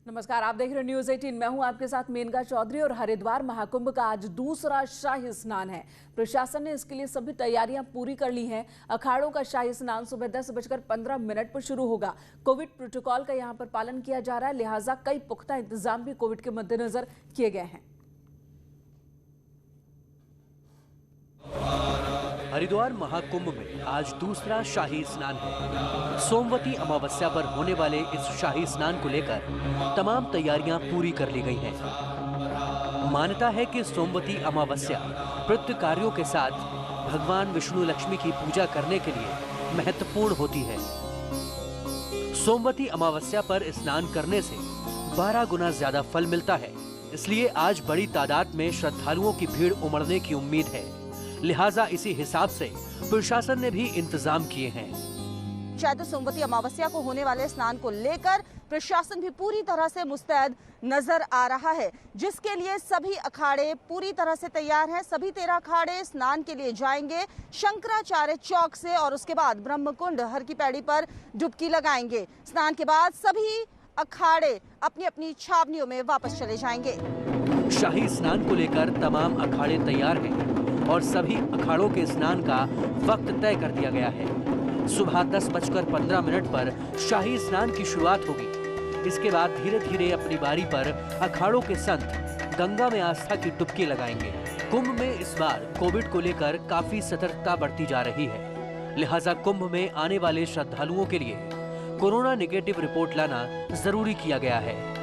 नमस्कार, आप देख रहे हैं न्यूज 18। मैं हूं आपके साथ मेनका चौधरी और हरिद्वार महाकुंभ का आज दूसरा शाही स्नान है। प्रशासन ने इसके लिए सभी तैयारियां पूरी कर ली हैं। अखाड़ों का शाही स्नान सुबह 10:15 पर शुरू होगा। कोविड प्रोटोकॉल का यहां पर पालन किया जा रहा है, लिहाजा कई पुख्ता इंतजाम भी कोविड के मद्देनजर किए गए हैं। हरिद्वार महाकुंभ में आज दूसरा शाही स्नान है। सोमवती अमावस्या पर होने वाले इस शाही स्नान को लेकर तमाम तैयारियां पूरी कर ली गई हैं। मान्यता है कि सोमवती अमावस्या व्रत कार्यों के साथ भगवान विष्णु लक्ष्मी की पूजा करने के लिए महत्वपूर्ण होती है। सोमवती अमावस्या पर स्नान करने से 12 गुना ज्यादा फल मिलता है, इसलिए आज बड़ी तादाद में श्रद्धालुओं की भीड़ उमड़ने की उम्मीद है। लिहाजा इसी हिसाब से प्रशासन ने भी इंतजाम किए हैं। शायद सोमवती अमावस्या को होने वाले स्नान को लेकर प्रशासन भी पूरी तरह से मुस्तैद नजर आ रहा है, जिसके लिए सभी अखाड़े पूरी तरह से तैयार हैं। सभी 13 अखाड़े स्नान के लिए जाएंगे शंकराचार्य चौक से और उसके बाद ब्रह्मकुंड हर की पैड़ी पर डुबकी लगाएंगे। स्नान के बाद सभी अखाड़े अपनी अपनी छावनियों में वापस चले जाएंगे। शाही स्नान को लेकर तमाम अखाड़े तैयार हैं और सभी अखाड़ों के स्नान का वक्त तय कर दिया गया है। सुबह 10:15 पर शाही स्नान की शुरुआत होगी। इसके बाद धीरे धीरे अपनी बारी पर अखाड़ों के संत गंगा में आस्था की डुबकी लगाएंगे। कुंभ में इस बार कोविड को लेकर काफी सतर्कता बरती जा रही है, लिहाजा कुंभ में आने वाले श्रद्धालुओं के लिए कोरोना नेगेटिव रिपोर्ट लाना जरूरी किया गया है।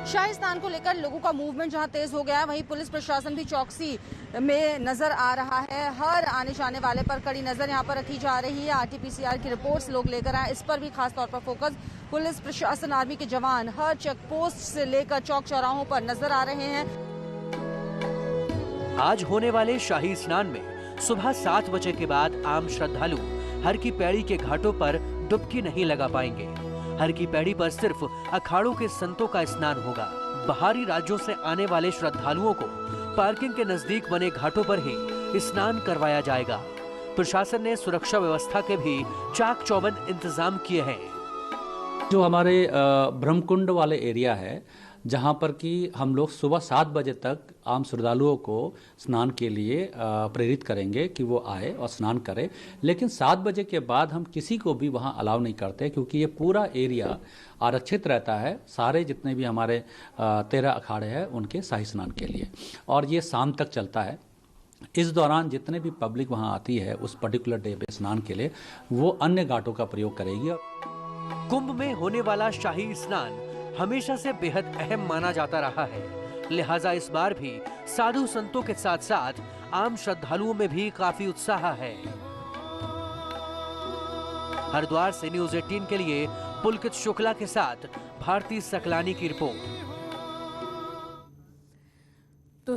शाही स्नान को लेकर लोगों का मूवमेंट जहां तेज हो गया है, वहीं पुलिस प्रशासन भी चौकसी में नजर आ रहा है। हर आने जाने वाले पर कड़ी नजर यहां पर रखी जा रही है। आरटीपीसीआर की रिपोर्ट्स लोग लेकर आए, इस पर भी खास तौर पर फोकस। पुलिस प्रशासन, आर्मी के जवान हर चेक पोस्ट से लेकर चौक चौराहों पर नजर आ रहे हैं। आज होने वाले शाही स्नान में सुबह 7 बजे के बाद आम श्रद्धालु हर की पैड़ी के घाटों पर डुबकी नहीं लगा पाएंगे। हर की पैड़ी पर सिर्फ अखाड़ों के संतों का स्नान होगा। बाहरी राज्यों से आने वाले श्रद्धालुओं को पार्किंग के नजदीक बने घाटों पर ही स्नान करवाया जाएगा। प्रशासन ने सुरक्षा व्यवस्था के भी चाक चौबंद इंतजाम किए हैं। जो हमारे ब्रह्मकुंड वाले एरिया है, जहाँ पर कि हम लोग सुबह 7 बजे तक आम श्रद्धालुओं को स्नान के लिए प्रेरित करेंगे कि वो आए और स्नान करें। लेकिन 7 बजे के बाद हम किसी को भी वहाँ अलाउ नहीं करते, क्योंकि ये पूरा एरिया आरक्षित रहता है सारे जितने भी हमारे 13 अखाड़े हैं उनके शाही स्नान के लिए, और ये शाम तक चलता है। इस दौरान जितने भी पब्लिक वहाँ आती है उस पर्टिकुलर डे पे स्नान के लिए, वो अन्य घाटों का प्रयोग करेगी। कुंभ में होने वाला शाही स्नान हमेशा से बेहद अहम माना जाता रहा है, लिहाजा इस बार भी साधु संतों के साथ साथ आम श्रद्धालुओं में भी काफी उत्साह है। हरिद्वार से न्यूज 18 के लिए पुलकित शुक्ला के साथ भारती सकलानी की रिपोर्ट। तो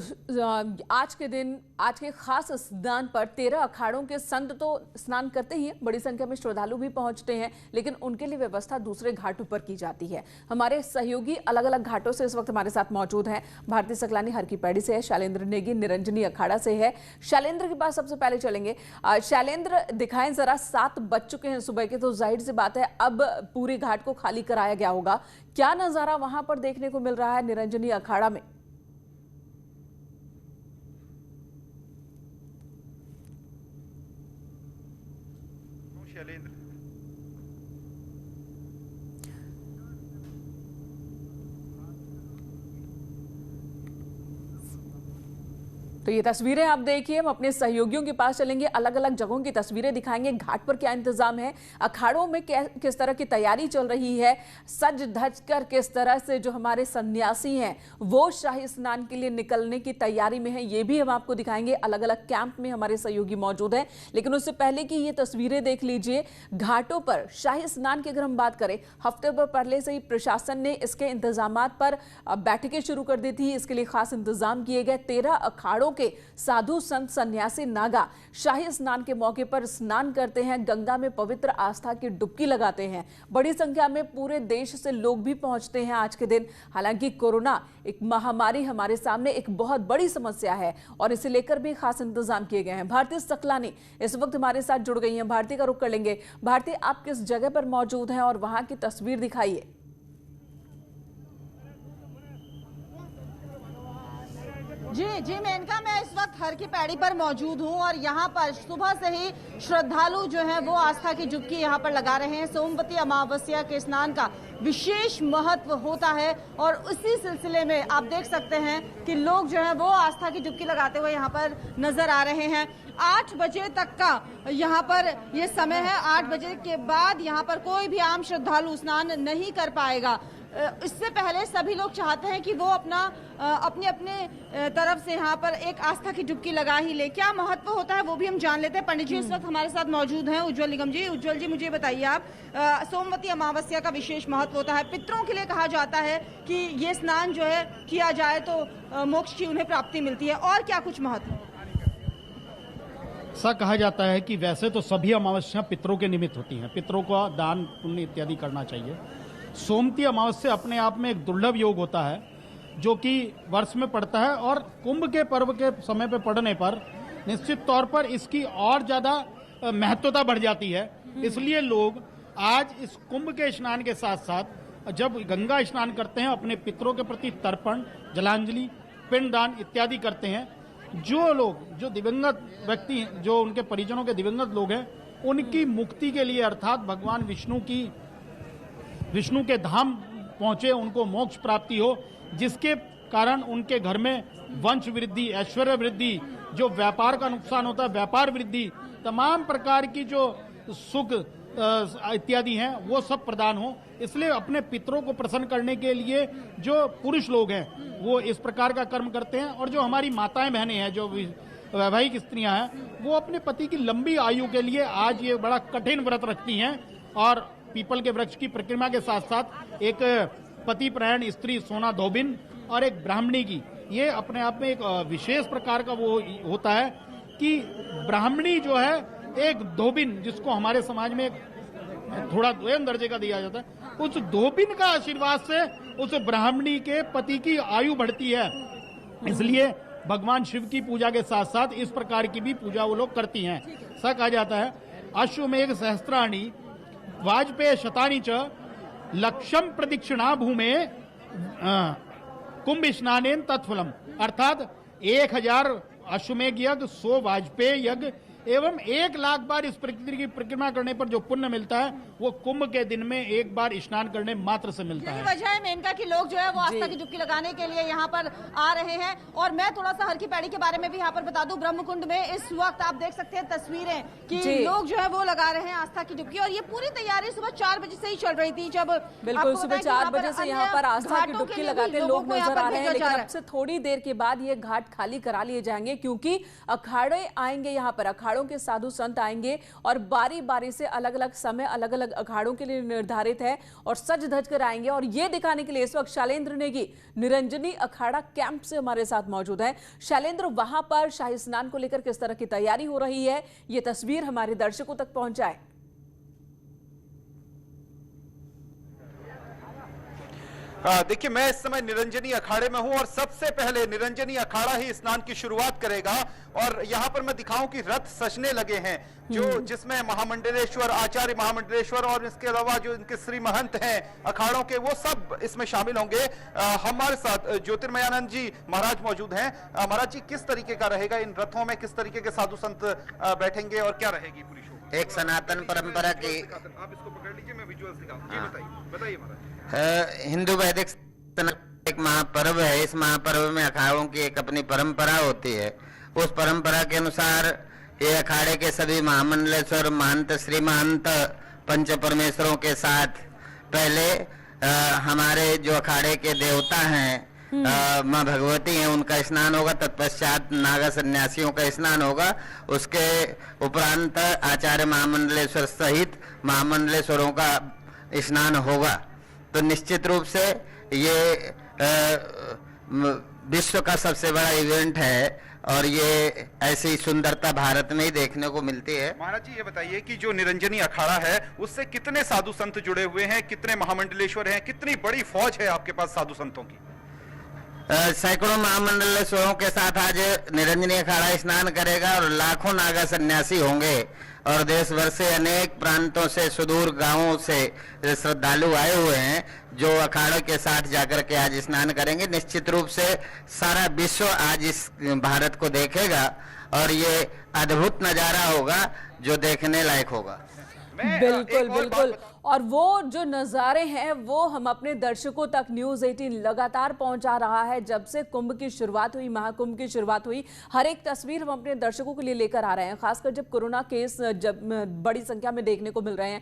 आज के दिन, आज के खास स्नान पर 13 अखाड़ों के संत तो स्नान करते ही हैं, बड़ी संख्या में श्रद्धालु भी पहुंचते हैं, लेकिन उनके लिए व्यवस्था दूसरे घाटों पर की जाती है। हमारे सहयोगी अलग अलग घाटों से इस वक्त हमारे साथ मौजूद हैं। भारती सकलानी हर की पैड़ी से है, शैलेंद्र नेगी निरंजनी अखाड़ा से है। शैलेंद्र के पास सबसे पहले चलेंगे। शैलेंद्र, दिखाएं जरा, 7 बज चुके हैं सुबह के, तो जाहिर सी बात है अब पूरे घाट को खाली कराया गया होगा। क्या नजारा वहां पर देखने को मिल रहा है निरंजनी अखाड़ा में? तो ये तस्वीरें आप देखिए, हम अपने सहयोगियों के पास चलेंगे, अलग अलग जगहों की तस्वीरें दिखाएंगे। घाट पर क्या इंतजाम है, अखाड़ों में किस तरह की तैयारी चल रही है, सज धज कर किस तरह से जो हमारे सन्यासी हैं वो शाही स्नान के लिए निकलने की तैयारी में है, ये भी हम आपको दिखाएंगे। अलग अलग कैंप में हमारे सहयोगी मौजूद हैं, लेकिन उससे पहले की ये तस्वीरें देख लीजिए। घाटों पर शाही स्नान की अगर हम बात करें, हफ्ते भर पहले से ही प्रशासन ने इसके इंतजाम पर बैठकें शुरू कर दी थी। इसके लिए खास इंतजाम किए गए। 13 अखाड़ों के साधु संत सन्यासी नागा शाही स्नान के मौके पर स्नान करते हैं, गंगा में पवित्र आस्था की डुबकी लगाते हैं। बड़ी संख्या में पूरे देश से लोग भी पहुंचते हैं आज के दिन। हालांकि कोरोना एक महामारी हमारे सामने एक बहुत बड़ी समस्या है और इसे लेकर भी खास इंतजाम किए गए हैं। भारती सकलानी इस वक्त हमारे साथ जुड़ गई हैं। भारती का रुख कर लेंगे। भारती, आप किस जगह पर मौजूद हैं और वहां की तस्वीर दिखाइए। जी मेनका, मैं इस वक्त हर की पैड़ी पर मौजूद हूं और यहाँ पर सुबह से ही श्रद्धालु जो हैं वो आस्था की डुबकी यहाँ पर लगा रहे हैं। सोमवती अमावस्या के स्नान का विशेष महत्व होता है और उसी सिलसिले में आप देख सकते हैं कि लोग जो हैं वो आस्था की डुबकी लगाते हुए यहाँ पर नजर आ रहे हैं। 8 बजे तक का यहाँ पर ये समय है। 8 बजे के बाद यहाँ पर कोई भी आम श्रद्धालु स्नान नहीं कर पाएगा। इससे पहले सभी लोग चाहते हैं कि वो अपने तरफ से यहाँ पर एक आस्था की डुबकी लगा ही ले। क्या महत्व होता है वो भी हम जान लेते हैं। पंडित जी इस वक्त हमारे साथ मौजूद हैं, उज्जवल निगम जी। उज्जवल जी, मुझे बताइए आप, सोमवती अमावस्या का विशेष महत्व होता है। पितरों के लिए कहा जाता है कि ये स्नान जो है किया जाए तो मोक्ष की उन्हें प्राप्ति मिलती है, और क्या कुछ महत्व? ऐसा कहा जाता है कि वैसे तो सभी अमावस्या पितरों के निमित्त होती हैं, पितरों का दान पुण्य इत्यादि करना चाहिए। सोमवती अमावस्या अपने आप में एक दुर्लभ योग होता है जो कि वर्ष में पड़ता है और कुंभ के पर्व के समय पे पड़ने पर निश्चित तौर पर इसकी और ज़्यादा महत्वता बढ़ जाती है। इसलिए लोग आज इस कुंभ के स्नान के साथ साथ जब गंगा स्नान करते हैं अपने पितरों के प्रति तर्पण, जलांजलि, पिंडदान इत्यादि करते हैं। जो लोग, जो दिवंगत व्यक्ति, जो उनके परिजनों के दिवंगत लोग हैं, उनकी मुक्ति के लिए अर्थात भगवान विष्णु के धाम पहुंचे, उनको मोक्ष प्राप्ति हो, जिसके कारण उनके घर में वंश वृद्धि, ऐश्वर्य वृद्धि, जो व्यापार का नुकसान होता है व्यापार वृद्धि, तमाम प्रकार की जो सुख इत्यादि हैं वो सब प्रदान हो। इसलिए अपने पितरों को प्रसन्न करने के लिए जो पुरुष लोग हैं वो इस प्रकार का कर्म करते हैं, और जो हमारी माताएं बहनें हैं, जो वैवाहिक स्त्रियां हैं, वो अपने पति की लंबी आयु के लिए आज ये बड़ा कठिन व्रत रखती हैं। और पीपल के वृक्ष की परिक्रमा के साथ साथ एक पति प्रयाण स्त्री सोना धोबिन और एक ब्राह्मणी की, ये अपने आप में एक विशेष प्रकार का वो होता है कि ब्राह्मणी जो है एक धोबिन, जिसको हमारे समाज में थोड़ा द्वयम दर्जे का दिया जाता है, उस धोबिन का आशीर्वाद से उस ब्राह्मणी के पति की आयु बढ़ती है। इसलिए भगवान शिव की पूजा के साथ साथ इस प्रकार की भी पूजा वो लोग करती हैं। ऐसा कहा जाता है अश्वमेघ सहस्त्राणी वाजपेय शतानी च लक्षम प्रदक्षिणा भूमे कुंभ स्नानेन तत्फलम, अर्थात 1000 अश्वमेघ यज्ञ, 100 वाजपेय यज्ञ एवं 1 लाख बार इस प्रकृति की परिक्रमा करने पर जो पुण्य मिलता है वो कुंभ के दिन में एक बार स्नान करने मात्र से मिलता है। वजह है मेनका कि लोग जो है वो आस्था की डुबकी लगाने के लिए यहाँ पर आ रहे हैं। और मैं थोड़ा सा हर की पैड़ी के बारे में भी यहाँ पर बता दूं, ब्रह्मकुंड में इस वक्त आप देख सकते हैं तस्वीरें कि लोग जो है वो लगा रहे हैं आस्था की डुबकी, और ये पूरी तैयारी सुबह 4 बजे से ही चल रही थी। जब बिल्कुल सुबह 4 बजे से यहाँ पर आस्था की डुबकी लगाते लोग नजर आ रहे हैं, लेकिन अब से थोड़ी देर के बाद ये घाट खाली करा लिए जाएंगे, क्योंकि अखाड़े आएंगे यहाँ पर, अखाड़ों के साधु संत आएंगे और बारी बारी से अलग अलग समय अलग अलग अखाड़ों के लिए निर्धारित है और सज धज कर आएंगे। और ये दिखाने के लिए इस वक्त शैलेंद्र नेगी निरंजनी अखाड़ा कैंप से हमारे साथ मौजूद है। शैलेंद्र, वहां पर शाही स्नान को लेकर किस तरह की तैयारी हो रही है, ये तस्वीर हमारे दर्शकों तक पहुंचाए। देखिए, मैं इस समय निरंजनी अखाड़े में हूं और सबसे पहले निरंजनी अखाड़ा ही स्नान की शुरुआत करेगा। और यहां पर मैं दिखाऊं कि रथ सजने लगे हैं, जो जिसमें महामंडलेश्वर, आचार्य महामंडलेश्वर और इसके अलावा जो इनके श्री महंत हैं अखाड़ों के, वो सब इसमें शामिल होंगे। हमारे साथ ज्योतिर्मयानंद जी महाराज मौजूद हैं। महाराज जी, किस तरीके का रहेगा इन रथों में, किस तरीके के साधु संत बैठेंगे और क्या रहेगी पूरी शोभा? एक सनातन परंपरा की, आप इसको पकड़ लीजिए, मैं विजुअल्स दिखाऊं। जी बताइए महाराज। हिंदू वैदिक एक महापर्व है। इस महापर्व में अखाड़ों की एक अपनी परंपरा होती है। उस परंपरा के अनुसार ये अखाड़े के सभी महामंडलेश्वर, महंत, श्री महंत, पंच परमेश्वरों के साथ पहले हमारे जो अखाड़े के देवता हैं माँ भगवती हैं, उनका स्नान होगा। तत्पश्चात नागा सन्यासियों का स्नान होगा। उसके उपरांत आचार्य महामंडलेश्वर सहित महामंडलेश्वरों का स्नान होगा। तो निश्चित रूप से ये विश्व का सबसे बड़ा इवेंट है और ये ऐसी सुंदरता भारत में ही देखने को मिलती है। महाराज जी, ये बताइए कि जो निरंजनी अखाड़ा है उससे कितने साधु संत जुड़े हुए हैं, कितने महामंडलेश्वर हैं, कितनी बड़ी फौज है आपके पास साधु संतों की? सैकड़ों महामंडलेश्वरों के साथ आज निरंजनी अखाड़ा स्नान करेगा और लाखों नागा सन्यासी होंगे और देश भर से अनेक प्रांतों से सुदूर गांवों से श्रद्धालु आए हुए हैं जो अखाड़ों के साथ जाकर के आज स्नान करेंगे। निश्चित रूप से सारा विश्व आज इस भारत को देखेगा और ये अद्भुत नजारा होगा जो देखने लायक होगा। बिल्कुल बिल्कुल। और वो जो नज़ारे हैं वो हम अपने दर्शकों तक न्यूज़ 18 लगातार पहुंचा रहा है। जब से कुंभ की शुरुआत हुई, महाकुंभ की शुरुआत हुई, हर एक तस्वीर हम अपने दर्शकों के लिए लेकर आ रहे हैं। खासकर जब कोरोना केस जब बड़ी संख्या में देखने को मिल रहे हैं,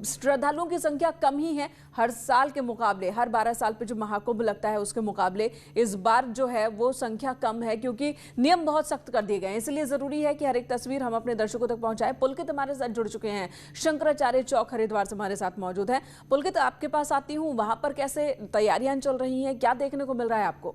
श्रद्धालुओं की संख्या कम ही है हर साल के मुकाबले। हर 12 साल पर जो महाकुंभ लगता है उसके मुकाबले इस बार जो है वो संख्या कम है, क्योंकि नियम बहुत सख्त कर दिए गए हैं। इसलिए जरूरी है कि हर एक तस्वीर हम अपने दर्शकों तक पहुंचाएं। पुलकित हमारे साथ जुड़ चुके हैं, शंकराचार्य चौक हरिद्वार से हमारे साथ मौजूद है। पुलकित, आपके पास आती हूं, वहां पर कैसे तैयारियां चल रही हैं, क्या देखने को मिल रहा है आपको?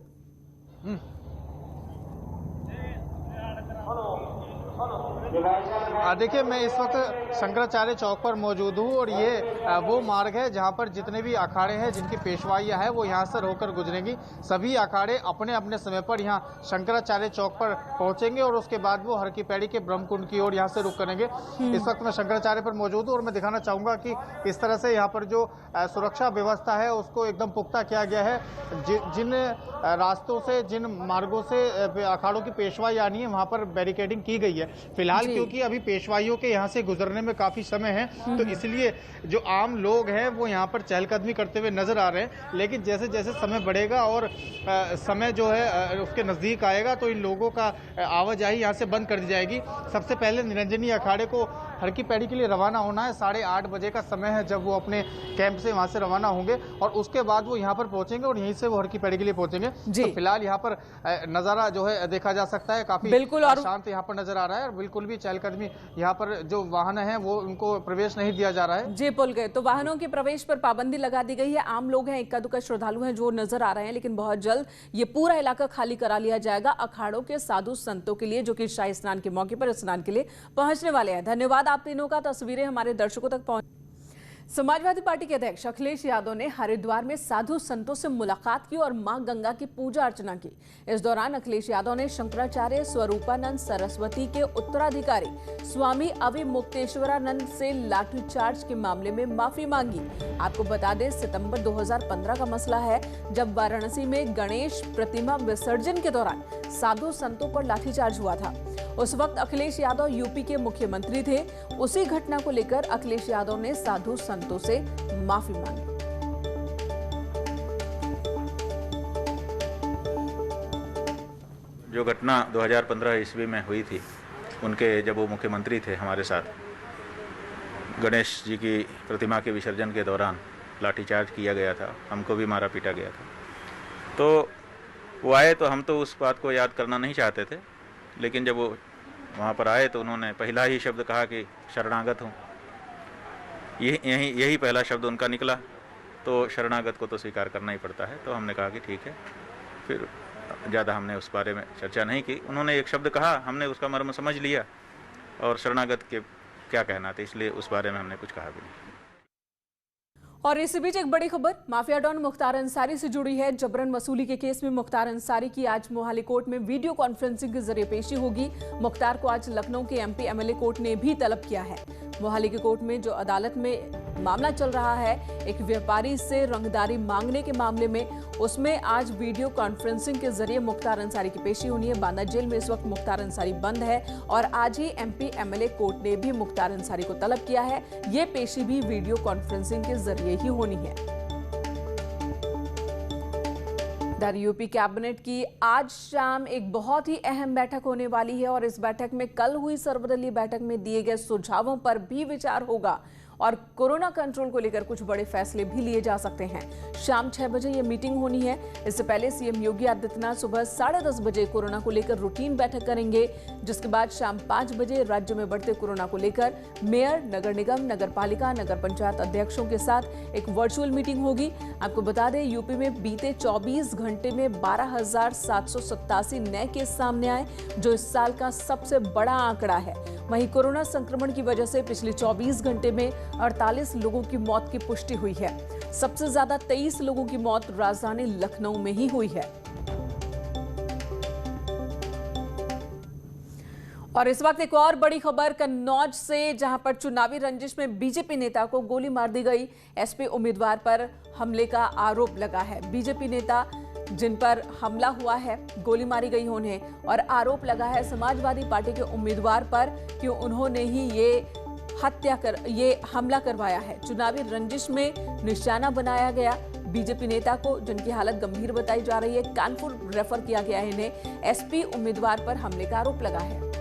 देखिए, मैं इस वक्त शंकराचार्य चौक पर मौजूद हूँ और ये वो मार्ग है जहाँ पर जितने भी अखाड़े हैं जिनकी पेशवाइयाँ हैं वो यहाँ से होकर गुजरेंगी। सभी अखाड़े अपने अपने समय पर यहाँ शंकराचार्य चौक पर पहुँचेंगे और उसके बाद वो हर की पैड़ी के ब्रह्मकुंड की ओर यहाँ से रुख करेंगे। इस वक्त मैं शंकराचार्य पर मौजूद हूँ और मैं दिखाना चाहूँगा कि इस तरह से यहाँ पर जो सुरक्षा व्यवस्था है उसको एकदम पुख्ता किया गया है। जिन रास्तों से, जिन मार्गों से अखाड़ों की पेशवाई आनी है वहाँ पर बैरिकेडिंग की गई है फिलहाल, क्योंकि अभी पेशवाइयों के यहाँ से गुजरने में काफी समय है, तो इसलिए जो आम लोग हैं वो यहाँ पर चहलकदमी करते हुए नजर आ रहे हैं। लेकिन जैसे जैसे समय बढ़ेगा और समय जो है उसके नजदीक आएगा तो इन लोगों का आवाजाही यहाँ से बंद कर दी जाएगी। सबसे पहले निरंजनी अखाड़े को हर की पैड़ी के लिए रवाना होना है। 8:30 बजे का समय है जब वो अपने कैंप से वहाँ से रवाना होंगे और उसके बाद वो यहाँ पर पहुंचेंगे और यहीं से वो हर की पैड़ी के लिए पहुंचेंगे। तो फिलहाल यहाँ पर नजारा जो है देखा जा सकता है, काफी बिल्कुल और शांत यहाँ पर नजर आ रहा है और बिल्कुल भी चहलकदमी यहाँ पर जो वाहन है वो उनको प्रवेश नहीं दिया जा रहा है। जी पुल गए, तो वाहनों के प्रवेश पर पाबंदी लगा दी गई है। आम लोग हैं, इक्का दुक्का श्रद्धालु हैं जो नजर आ रहे हैं, लेकिन बहुत जल्द ये पूरा इलाका खाली करा लिया जाएगा अखाड़ों के साधु संतों के लिए जो कि शाही स्नान के मौके पर स्नान के लिए पहुंचने वाले हैं। धन्यवाद आप तीनों का। तस्वीरें हमारे दर्शकों तक पहुंच। समाजवादी पार्टी के अध्यक्ष अखिलेश यादव ने हरिद्वार में साधु संतों से मुलाकात की और मां गंगा की पूजा अर्चना की। इस दौरान अखिलेश यादव ने शंकराचार्य स्वरूपानंद सरस्वती के उत्तराधिकारी स्वामी अविमुक्तेश्वरानंद से लाठीचार्ज के मामले में माफी मांगी। आपको बता दें, सितंबर 2015 का मसला है जब वाराणसी में गणेश प्रतिमा विसर्जन के दौरान साधु संतों पर लाठीचार्ज हुआ था। उस वक्त अखिलेश यादव यूपी के मुख्यमंत्री थे। उसी घटना को लेकर अखिलेश यादव ने साधु संतों से माफी मांगी। जो घटना 2015 ईस्वी में हुई थी, उनके जब वो मुख्यमंत्री थे हमारे साथ, गणेश जी की प्रतिमा के विसर्जन के दौरान लाठीचार्ज किया गया था, हमको भी मारा पीटा गया था। तो वो आए तो हम तो उस बात को याद करना नहीं चाहते थे, लेकिन जब वो वहाँ पर आए तो उन्होंने पहला ही शब्द कहा कि शरणागत हूँ। यही पहला शब्द उनका निकला, तो शरणागत को तो स्वीकार करना ही पड़ता है। तो हमने कहा कि ठीक है, फिर ज़्यादा हमने उस बारे में चर्चा नहीं की। उन्होंने एक शब्द कहा, हमने उसका मर्म समझ लिया और शरणागत के क्या कहना था, इसलिए उस बारे में हमने कुछ कहा भी नहीं। और इसी बीच एक बड़ी खबर माफिया डॉन मुख्तार अंसारी से जुड़ी है। जबरन वसूली के केस में मुख्तार अंसारी की आज मोहाली कोर्ट में वीडियो कॉन्फ्रेंसिंग के जरिए पेशी होगी। मुख्तार को आज लखनऊ के एमपी एमएलए कोर्ट ने भी तलब किया है। मोहाली की कोर्ट में जो अदालत में मामला चल रहा है एक व्यापारी से रंगदारी मांगने के मामले में, उसमें आज वीडियो कॉन्फ्रेंसिंग के जरिए मुख्तार अंसारी की पेशी होनी है। बांदा जेल में इस वक्त मुख्तार अंसारी बंद है और आज ही एमपी एमएलए कोर्ट ने भी मुख्तार अंसारी को तलब किया है। ये पेशी भी वीडियो कॉन्फ्रेंसिंग के जरिए ही होनी है। यूपी कैबिनेट की आज शाम एक बहुत ही अहम बैठक होने वाली है और इस बैठक में कल हुई सर्वदलीय बैठक में दिए गए सुझावों पर भी विचार होगा और कोरोना कंट्रोल को लेकर कुछ बड़े फैसले भी लिए जा सकते हैं। शाम 6 बजे ये मीटिंग होनी है। इससे पहले सीएम योगी आदित्यनाथ सुबह 10:30 बजे कोरोना को लेकर रूटीन बैठक करेंगे, जिसके बाद शाम 5 बजे राज्य में बढ़ते कोरोना को लेकर मेयर, नगर निगम, नगर पालिका, नगर पंचायत अध्यक्षों के साथ एक वर्चुअल मीटिंग होगी। आपको बता दें, यूपी में बीते 24 घंटे में 12,787 नए केस सामने आए, जो इस साल का सबसे बड़ा आंकड़ा है। वहीं कोरोना संक्रमण की वजह से पिछले 24 घंटे में 48 लोगों की मौत की पुष्टि हुई है। सबसे ज्यादा 23 लोगों की मौत राजधानी लखनऊ में ही हुई है। और इस वक्त एक और बड़ी खबर कन्नौज से, जहां पर चुनावी रंजिश में बीजेपी नेता को गोली मार दी गई। एसपी उम्मीदवार पर हमले का आरोप लगा है। बीजेपी नेता जिन पर हमला हुआ है, गोली मारी गई उन्हें, और आरोप लगा है समाजवादी पार्टी के उम्मीदवार पर कि उन्होंने ही ये हमला करवाया है। चुनावी रंजिश में निशाना बनाया गया बीजेपी नेता को, जिनकी हालत गंभीर बताई जा रही है। कानपुर रेफर किया गया है इन्हें। एसपी उम्मीदवार पर हमले का आरोप लगा है।